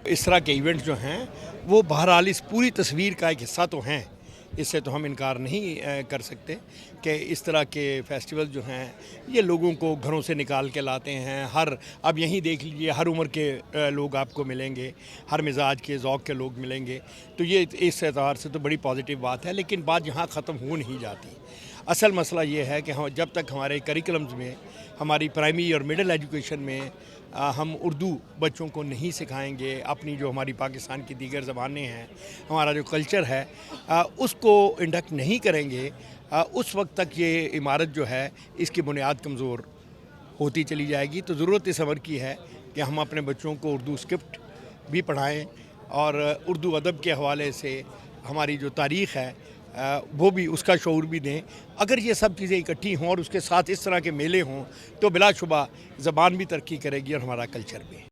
اس طرح کے ایونٹ جو ہیں وہ بہرحال اس پوری تصویر کا ایک حصہ تو ہیں، اس سے تو ہم انکار نہیں کر سکتے کہ اس طرح کے فیسٹیول جو ہیں یہ لوگوں کو گھروں سے نکال کے لاتے ہیں۔ اب یہیں دیکھ لیجئے ہر عمر کے لوگ آپ کو ملیں گے، ہر مزاج کے ذوق کے لوگ ملیں گے، تو یہ اس اعتبار سے تو بڑی پازیٹیو بات ہے، لیکن بات یہاں ختم ہو نہیں جاتی۔ اصل مسئلہ یہ ہے کہ جب تک ہمارے کریکلمز میں، ہماری پرائمری اور مڈل ایجوکیشن میں ہم اردو بچوں کو نہیں سکھائیں گے، اپنی جو ہماری پاکستان کی دیگر زبانیں ہیں، ہمارا جو کلچر ہے اس کو انڈکٹ نہیں کریں گے، اس وقت تک یہ عمارت جو ہے اس کی بنیاد کمزور ہوتی چلی جائے گی۔ تو ضرورت اس امر کی ہے کہ ہم اپنے بچوں کو اردو اسکرپٹ بھی پڑھائیں اور اردو ادب کے حوالے سے ہماری جو تاریخ ہے وہ بھی، اس کا شعور بھی دیں۔ اگر یہ سب چیزیں اکٹھی ہوں اور اس کے ساتھ اس طرح کے میلے ہوں تو بلا شبہ زبان بھی ترقی کرے گی اور ہمارا کلچر بھی۔